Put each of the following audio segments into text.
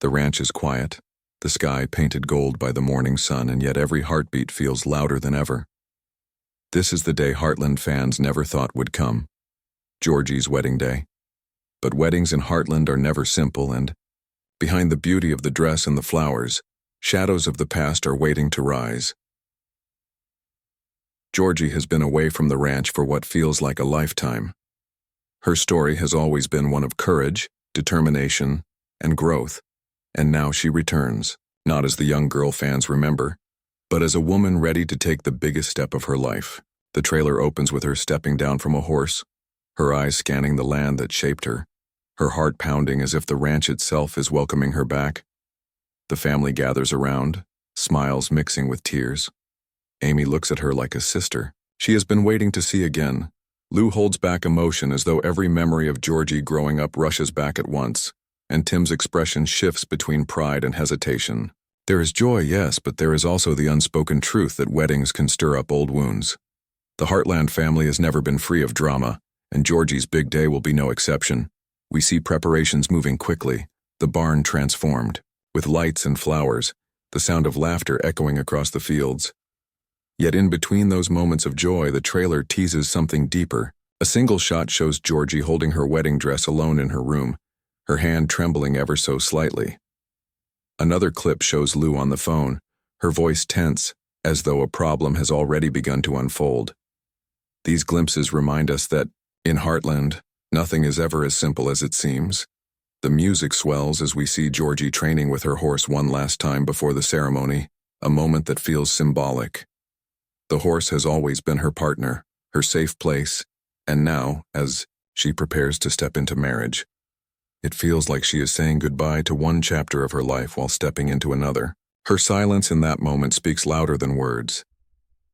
The ranch is quiet, the sky painted gold by the morning sun, and yet every heartbeat feels louder than ever. This is the day Heartland fans never thought would come, Georgie's wedding day. But weddings in Heartland are never simple, and behind the beauty of the dress and the flowers, shadows of the past are waiting to rise. Georgie has been away from the ranch for what feels like a lifetime. Her story has always been one of courage, determination, and growth, and now she returns, not as the young girl fans remember, but as a woman ready to take the biggest step of her life. The trailer opens with her stepping down from a horse, her eyes scanning the land that shaped her, her heart pounding as if the ranch itself is welcoming her back. The family gathers around, smiles mixing with tears. Amy looks at her like a sister she has been waiting to see again. Lou holds back emotion as though every memory of Georgie growing up rushes back at once, and Tim's expression shifts between pride and hesitation. There is joy, yes, but there is also the unspoken truth that weddings can stir up old wounds. The Heartland family has never been free of drama, and Georgie's big day will be no exception. We see preparations moving quickly, the barn transformed, with lights and flowers, the sound of laughter echoing across the fields. Yet in between those moments of joy, the trailer teases something deeper. A single shot shows Georgie holding her wedding dress alone in her room, her hand trembling ever so slightly. Another clip shows Lou on the phone, her voice tense, as though a problem has already begun to unfold. These glimpses remind us that, in Heartland, nothing is ever as simple as it seems. The music swells as we see Georgie training with her horse one last time before the ceremony, a moment that feels symbolic. The horse has always been her partner, her safe place, and now, as she prepares to step into marriage, it feels like she is saying goodbye to one chapter of her life while stepping into another. Her silence in that moment speaks louder than words.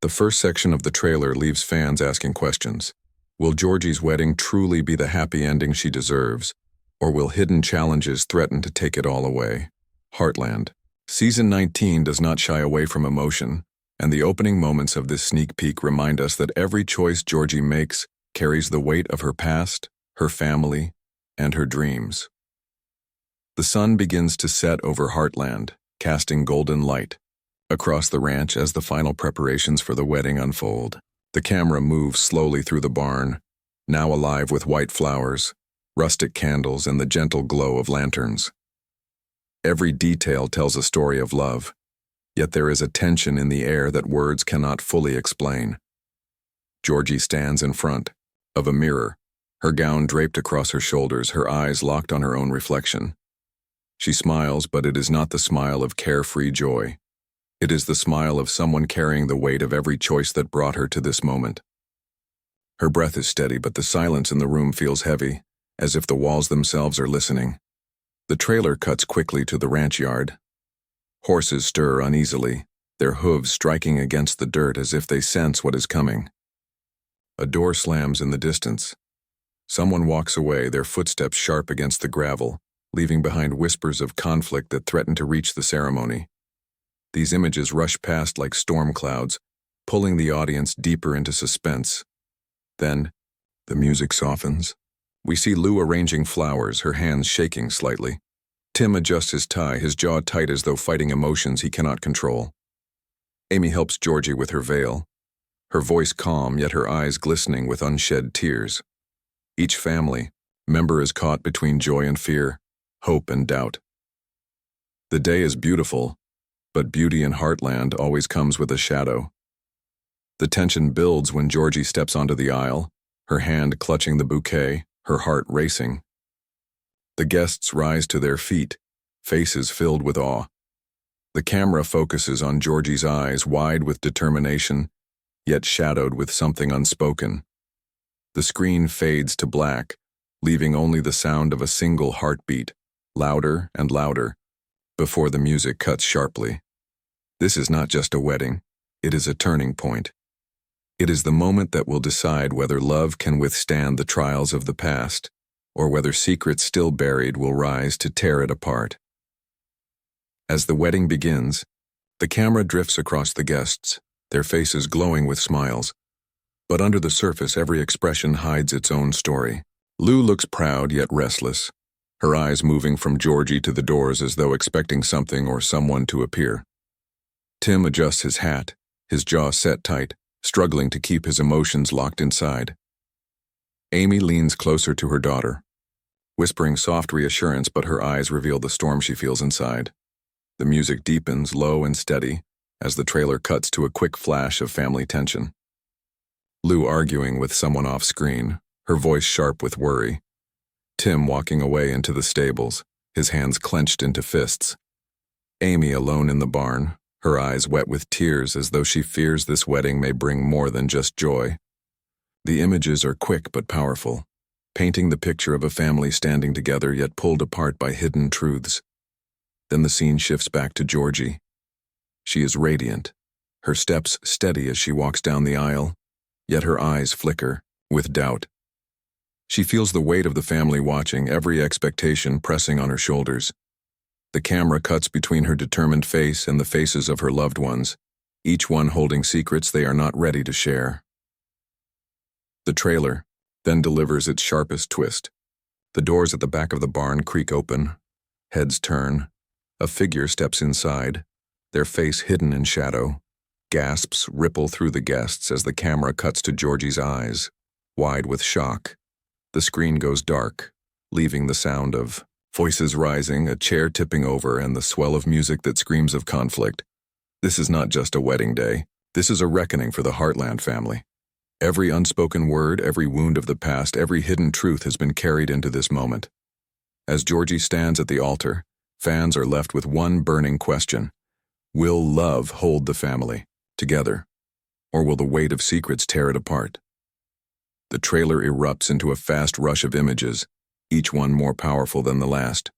The first section of the trailer leaves fans asking questions. Will Georgie's wedding truly be the happy ending she deserves, or will hidden challenges threaten to take it all away? Heartland. Season 19 does not shy away from emotion, and the opening moments of this sneak peek remind us that every choice Georgie makes carries the weight of her past, her family, and her dreams. The sun begins to set over Heartland, casting golden light across the ranch as the final preparations for the wedding unfold. The camera moves slowly through the barn, now alive with white flowers, rustic candles, and the gentle glow of lanterns. Every detail tells a story of love, yet there is a tension in the air that words cannot fully explain. Georgie stands in front of a mirror, her gown draped across her shoulders, her eyes locked on her own reflection. She smiles, but it is not the smile of carefree joy. It is the smile of someone carrying the weight of every choice that brought her to this moment. Her breath is steady, but the silence in the room feels heavy, as if the walls themselves are listening. The trailer cuts quickly to the ranch yard. Horses stir uneasily, their hooves striking against the dirt as if they sense what is coming. A door slams in the distance. Someone walks away, their footsteps sharp against the gravel, leaving behind whispers of conflict that threaten to reach the ceremony. These images rush past like storm clouds, pulling the audience deeper into suspense. Then, the music softens. We see Lou arranging flowers, her hands shaking slightly. Tim adjusts his tie, his jaw tight as though fighting emotions he cannot control. Amy helps Georgie with her veil, her voice calm yet her eyes glistening with unshed tears. Each family member is caught between joy and fear, hope and doubt. The day is beautiful, but beauty in Heartland always comes with a shadow. The tension builds when Georgie steps onto the aisle, her hand clutching the bouquet, her heart racing. The guests rise to their feet, faces filled with awe. The camera focuses on Georgie's eyes, wide with determination, yet shadowed with something unspoken. The screen fades to black, leaving only the sound of a single heartbeat, louder and louder, before the music cuts sharply. This is not just a wedding, it is a turning point. It is the moment that will decide whether love can withstand the trials of the past, or whether secrets still buried will rise to tear it apart. As the wedding begins, the camera drifts across the guests, their faces glowing with smiles. But under the surface, every expression hides its own story. Lou looks proud yet restless, her eyes moving from Georgie to the doors as though expecting something or someone to appear. Tim adjusts his hat, his jaw set tight, struggling to keep his emotions locked inside. Amy leans closer to her daughter, whispering soft reassurance, but her eyes reveal the storm she feels inside. The music deepens, low and steady, as the trailer cuts to a quick flash of family tension. Lou arguing with someone off screen, her voice sharp with worry. Tim walking away into the stables, his hands clenched into fists. Amy alone in the barn, her eyes wet with tears as though she fears this wedding may bring more than just joy. The images are quick but powerful, painting the picture of a family standing together yet pulled apart by hidden truths. Then the scene shifts back to Georgie. She is radiant, her steps steady as she walks down the aisle, yet her eyes flicker with doubt. She feels the weight of the family watching, every expectation pressing on her shoulders. The camera cuts between her determined face and the faces of her loved ones, each one holding secrets they are not ready to share. The trailer then delivers its sharpest twist. The doors at the back of the barn creak open, heads turn, a figure steps inside, their face hidden in shadow. Gasps ripple through the guests as the camera cuts to Georgie's eyes, wide with shock. The screen goes dark, leaving the sound of voices rising, a chair tipping over, and the swell of music that screams of conflict. This is not just a wedding day. This is a reckoning for the Heartland family. Every unspoken word, every wound of the past, every hidden truth has been carried into this moment. As Georgie stands at the altar, fans are left with one burning question. Will love hold the family together, or will the weight of secrets tear it apart? The trailer erupts into a fast rush of images, each one more powerful than the last.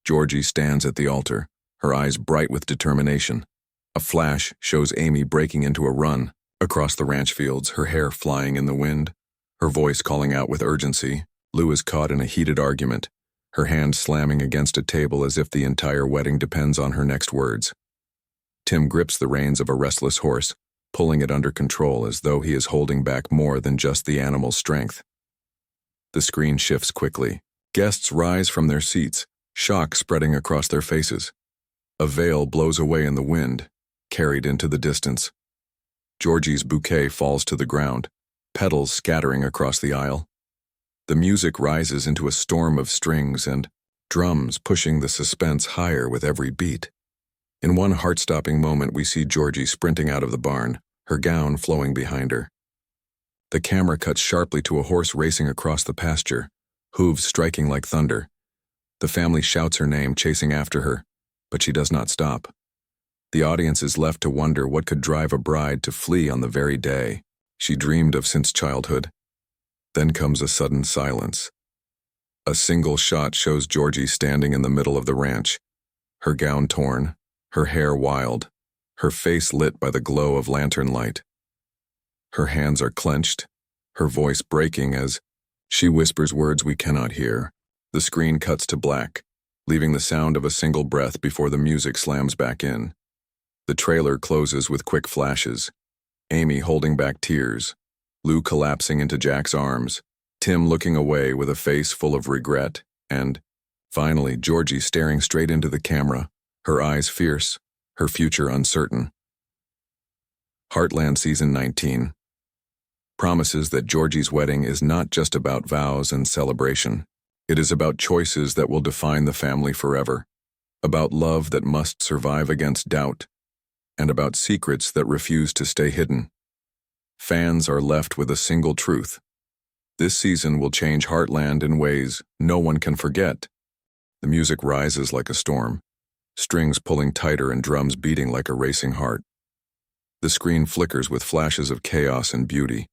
Georgie stands at the altar, her eyes bright with determination. A flash shows Amy breaking into a run across the ranch fields, her hair flying in the wind, her voice calling out with urgency. Lou is caught in a heated argument, her hand slamming against a table as if the entire wedding depends on her next words. Tim grips the reins of a restless horse, pulling it under control as though he is holding back more than just the animal's strength. The screen shifts quickly. Guests rise from their seats, shock spreading across their faces. A veil blows away in the wind, carried into the distance. Georgie's bouquet falls to the ground, petals scattering across the aisle. The music rises into a storm of strings and drums pushing the suspense higher with every beat. In one heart-stopping moment, we see Georgie sprinting out of the barn, her gown flowing behind her. The camera cuts sharply to a horse racing across the pasture, hooves striking like thunder. The family shouts her name, chasing after her, but she does not stop. The audience is left to wonder what could drive a bride to flee on the very day she dreamed of since childhood. Then comes a sudden silence. A single shot shows Georgie standing in the middle of the ranch, her gown torn, her hair wild, her face lit by the glow of lantern light. Her hands are clenched, her voice breaking as she whispers words we cannot hear. The screen cuts to black, leaving the sound of a single breath before the music slams back in. The trailer closes with quick flashes. Amy holding back tears, Lou collapsing into Jack's arms, Tim looking away with a face full of regret, and, finally, Georgie staring straight into the camera, her eyes fierce, her future uncertain. Heartland Season 19 promises that Georgie's wedding is not just about vows and celebration. It is about choices that will define the family forever, about love that must survive against doubt, and about secrets that refuse to stay hidden. Fans are left with a single truth. This season will change Heartland in ways no one can forget. The music rises like a storm, strings pulling tighter and drums beating like a racing heart. The screen flickers with flashes of chaos and beauty.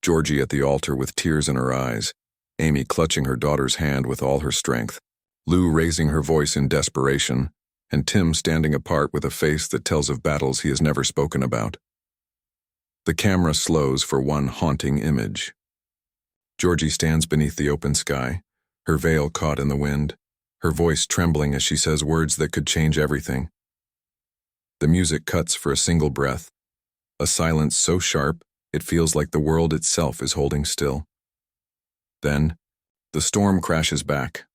Georgie at the altar with tears in her eyes, Amy clutching her daughter's hand with all her strength, Lou raising her voice in desperation, and Tim standing apart with a face that tells of battles he has never spoken about. The camera slows for one haunting image. Georgie stands beneath the open sky, her veil caught in the wind, her voice trembling as she says words that could change everything. The music cuts for a single breath, a silence so sharp it feels like the world itself is holding still. Then, the storm crashes back,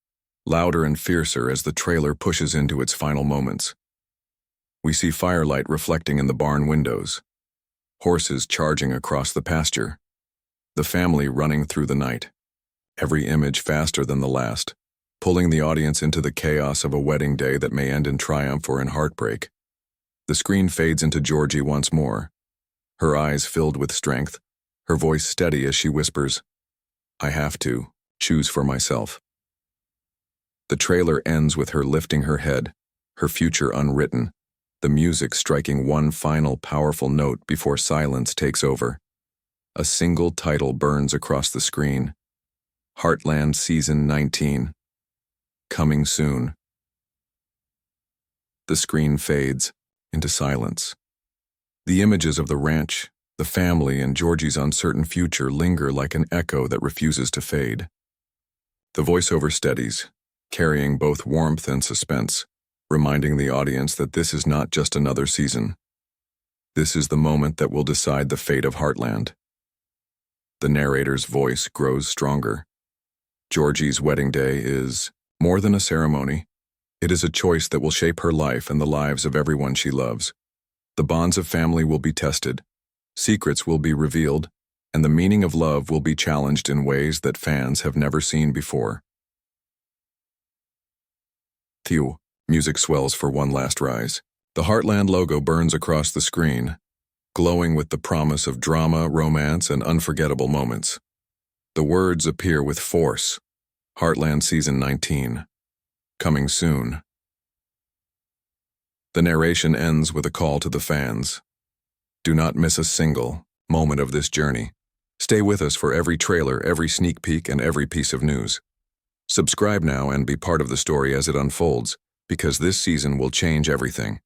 louder and fiercer as the trailer pushes into its final moments. We see firelight reflecting in the barn windows, horses charging across the pasture, the family running through the night, every image faster than the last, pulling the audience into the chaos of a wedding day that may end in triumph or in heartbreak. The screen fades into Georgie once more, her eyes filled with strength, her voice steady as she whispers, "I have to choose for myself." The trailer ends with her lifting her head, her future unwritten, the music striking one final powerful note before silence takes over. A single title burns across the screen. Heartland Season 19. Coming soon. The screen fades into silence. The images of the ranch, the family, and Georgie's uncertain future linger like an echo that refuses to fade. The voiceover steadies, carrying both warmth and suspense, reminding the audience that this is not just another season. This is the moment that will decide the fate of Heartland. The narrator's voice grows stronger. Georgie's wedding day is more than a ceremony. It is a choice that will shape her life and the lives of everyone she loves. The bonds of family will be tested, secrets will be revealed, and the meaning of love will be challenged in ways that fans have never seen before. Phew, music swells for one last rise. The Heartland logo burns across the screen, glowing with the promise of drama, romance, and unforgettable moments. The words appear with force. Heartland Season 19. Coming soon. The narration ends with a call to the fans. Do not miss a single moment of this journey. Stay with us for every trailer, every sneak peek, and every piece of news. Subscribe now and be part of the story as it unfolds, because this season will change everything.